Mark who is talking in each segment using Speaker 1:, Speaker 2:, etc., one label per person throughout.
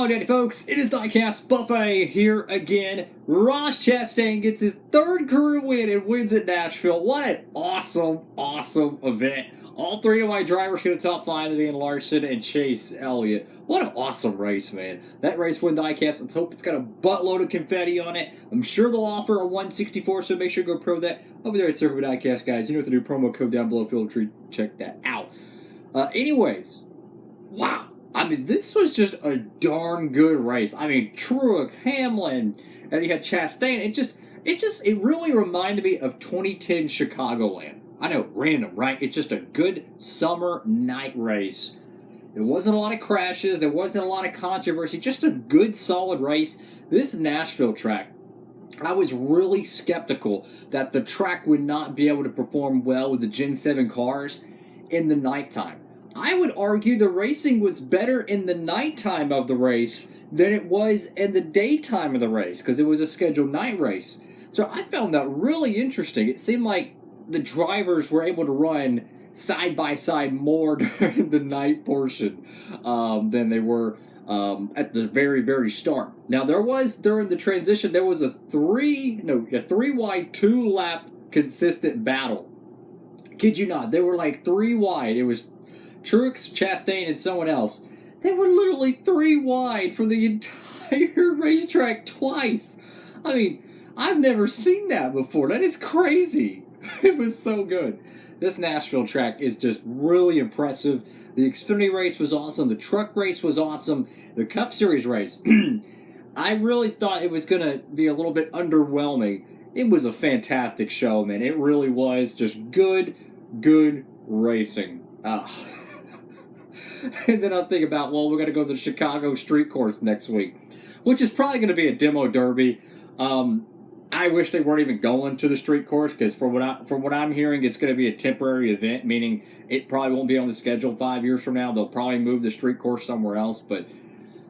Speaker 1: Howdy folks, it is Diecastbuffet here again. Ross Chastian gets his third career win and wins at Nashville. What an awesome event. All three of my drivers get a top five, being Larson and Chase Elliott. What an awesome race, man. That race won Diecast. Let's hope it's got a buttload of confetti on it. I'm sure they'll offer a 164, so make sure to go pro that. Over there at Circuit with Diecast, guys. You know what to do. Promo code down below. Feel free to check that out. Anyways, wow. I mean, this was just a darn good race. I mean, Truex, Hamlin, and you had Chastian. It really reminded me of 2010 Chicagoland. I know, random, right? It's just a good summer night race. There wasn't a lot of crashes. There wasn't a lot of controversy. Just a good, solid race. This Nashville track, I was really skeptical that the track would not be able to perform well with the Gen 7 cars in the nighttime. I would argue the racing was better in the nighttime of the race than it was in the daytime of the race because it was a scheduled night race. So I found that really interesting. It seemed like the drivers were able to run side by side more during the night portion than they were at the very start. Now there was, during the transition, there was a three wide 2 lap consistent battle. Kid you not, they were like 3 wide. It was Truex, Chastian, and someone else. They were literally 3 wide for the entire racetrack twice. I mean, I've never seen that before. That is crazy. It was so good. This Nashville track is just really impressive. The Xfinity race was awesome. The truck race was awesome. The Cup Series race, I really thought it was going to be a little bit underwhelming. It was a fantastic show, man. It really was just good racing. And then I'll think about, well, we're going to go to the Chicago Street Course next week, which is probably going to be a demo derby. I wish they weren't even going to the Street Course because from what I'm hearing, it's going to be a temporary event, meaning it probably won't be on the schedule 5 years from now. They'll probably move the Street Course somewhere else, but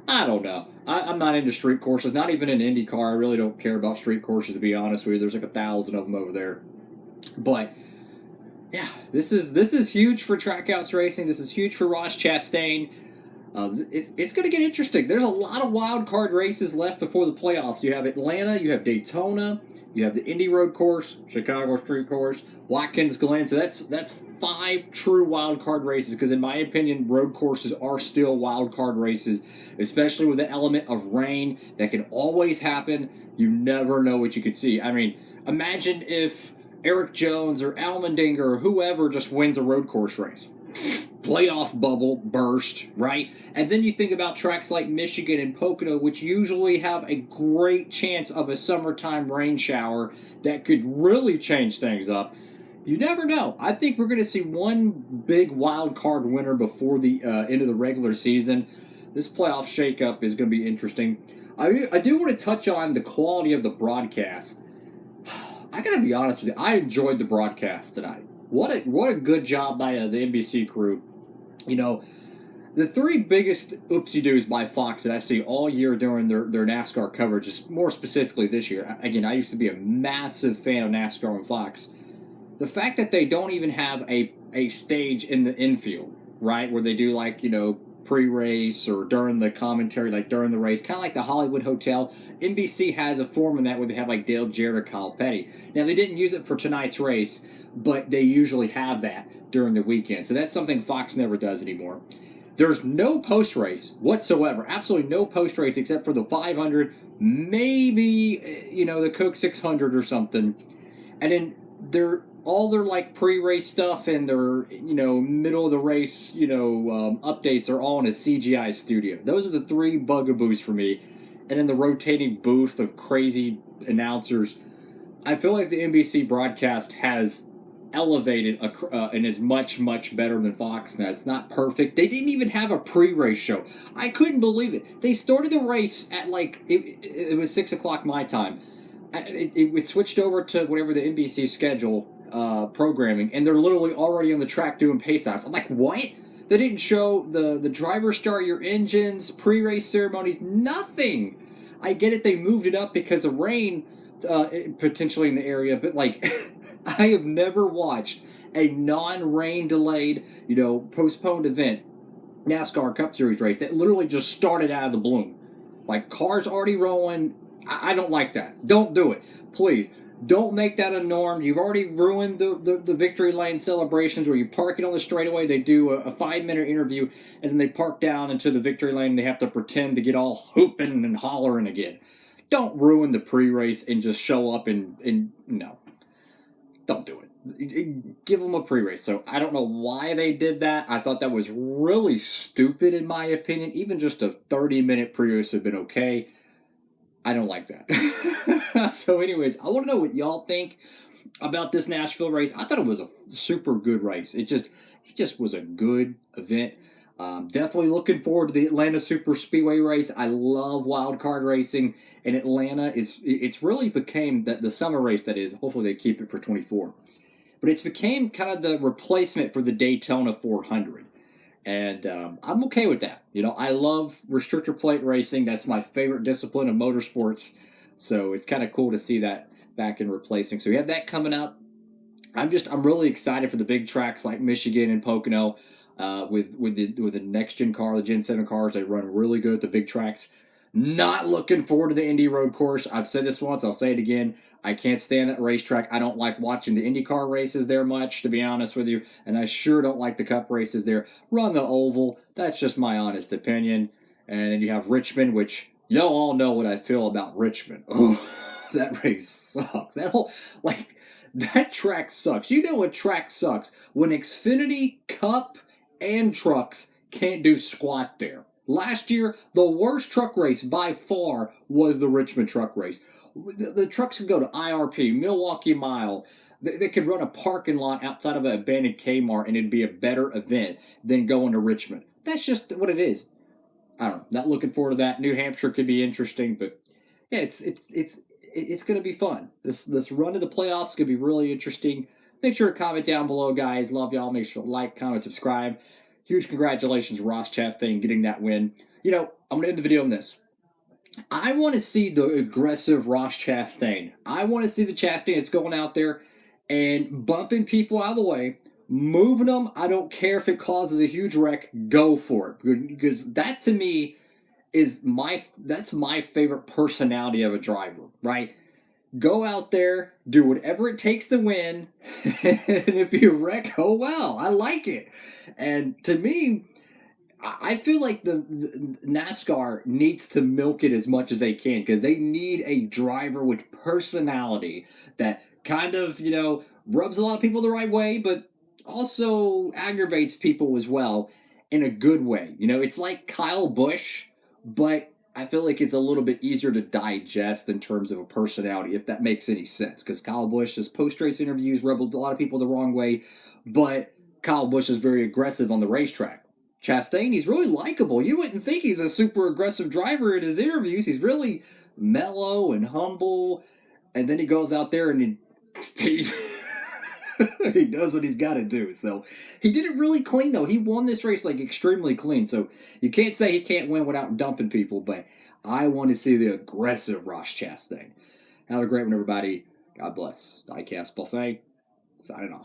Speaker 1: I don't know. I'm not into street courses, not even in IndyCar. I really don't care about street courses, to be honest with you. There's like 1,000 of them over there. But yeah, this is huge for Trackhouse Racing. This is huge for Ross Chastain. It's going to get interesting. There's a lot of wild card races left before the playoffs. You have Atlanta, you have Daytona, you have the Indy Road Course, Chicago Street Course, Watkins Glen. So that's 5 true wild card races. Because in my opinion, road courses are still wild card races, especially with the element of rain that can always happen. You never know what you could see. I mean, imagine if Eric Jones or Allmendinger or whoever just wins a road course race. Playoff bubble burst, right? And then you think about tracks like Michigan and Pocono, which usually have a great chance of a summertime rain shower that could really change things up. You never know. I think we're going to see one big wild card winner before the end of the regular season. This playoff shakeup is going to be interesting. I do want to touch on the quality of the broadcast. I gotta be honest with you, I enjoyed the broadcast tonight. What a good job by the NBC crew. You know, the 3 biggest oopsie-doos by Fox that I see all year during their NASCAR coverage, is more specifically this year. Again, I used to be a massive fan of NASCAR on Fox. The fact that they don't even have a stage in the infield, right, where they do like, you know, pre-race or during the commentary, like during the race, kind of like the Hollywood Hotel. NBC has a form in that where they have like Dale Jarrett or Kyle Petty. Now, they didn't use it for tonight's race, but they usually have that during the weekend. So that's something Fox never does anymore. There's no post-race whatsoever. Absolutely no post-race except for the 500, maybe, you know, the Coke 600 or something. And then all their like pre-race stuff and their, you know, middle of the race, you know, updates are all in a CGI studio. Those are the 3 bugaboos for me. And then the rotating booth of crazy announcers. I feel like the NBC broadcast has elevated and is much better than Fox now. It's not perfect. They didn't even have a pre-race show. I couldn't believe it. They started the race at like it was 6 o'clock my time. It switched over to whatever the NBC schedule programming, and they're literally already on the track doing pace laps. I'm like, what? They didn't show the driver start your engines, pre-race ceremonies, nothing. I get it, they moved it up because of rain potentially in the area, but like I have never watched a non-rain delayed, you know, postponed event, NASCAR Cup Series race that literally just started out of the bloom. Like, cars already rolling. I don't like that. Don't do it. Please. Don't make that a norm. You've already ruined the victory lane celebrations where you park it on the straightaway. They do a 5-minute interview, and then they park down into the victory lane. And they have to pretend to get all hooping and hollering again. Don't ruin the pre-race and just show up and no. Don't do it. Give them a pre-race. So I don't know why they did that. I thought that was really stupid in my opinion. Even just a 30-minute pre-race would have been okay. I don't like that. So anyways, I want to know what y'all think about this Nashville race. I thought it was a super good race. It just was a good event. Definitely looking forward to the Atlanta Super Speedway race. I love wild card racing, and Atlanta it's really became the summer race that is. Hopefully they keep it for 24, but it's became kind of the replacement for the Daytona 400. And I'm okay with that. You know, I love restrictor plate racing. That's my favorite discipline of motorsports. So it's kind of cool to see that back in replacing. So we have that coming up. I'm really excited for the big tracks like Michigan and Pocono with the next gen car, the Gen 7 cars. They run really good at the big tracks. Not looking forward to the Indy Road Course. I've said this once. I'll say it again. I can't stand that racetrack. I don't like watching the IndyCar races there much, to be honest with you. And I sure don't like the Cup races there. Run the oval. That's just my honest opinion. And then you have Richmond, which y'all all know what I feel about Richmond. Oh, that race sucks. That track sucks. You know what track sucks? When Xfinity, Cup, and trucks can't do squat there. Last year, the worst truck race by far was the Richmond truck race. The trucks could go to IRP, Milwaukee Mile. They could run a parking lot outside of an abandoned Kmart, and it'd be a better event than going to Richmond. That's just what it is. I don't know. Not looking forward to that. New Hampshire could be interesting, but yeah, it's going to be fun. This run to the playoffs could be really interesting. Make sure to comment down below, guys. Love y'all. Make sure to like, comment, subscribe. Huge congratulations, Ross Chastain, getting that win. You know, I'm going to end the video on this. I want to see the aggressive Ross Chastain. I want to see the Chastain that's going out there and bumping people out of the way, moving them. I don't care if it causes a huge wreck. Go for it. Because that, to me, that's my favorite personality of a driver, right? Go out there, do whatever it takes to win, and if you wreck, oh well, I like it. And to me, I feel like the NASCAR needs to milk it as much as they can because they need a driver with personality that kind of, you know, rubs a lot of people the right way, but also aggravates people as well in a good way. You know, it's like Kyle Busch, but I feel like it's a little bit easier to digest in terms of a personality, if that makes any sense. Because Kyle Busch, his post-race interviews rub a lot of people the wrong way, but Kyle Busch is very aggressive on the racetrack. Chastain, he's really likable. You wouldn't think he's a super aggressive driver in his interviews. He's really mellow and humble, and then he goes out there and he does what he's got to do. So he did it really clean, though. He won this race like extremely clean. So you can't say he can't win without dumping people, but I want to see the aggressive Ross Chastain. Have a great one, everybody. God bless. Diecastbuffet, signing off.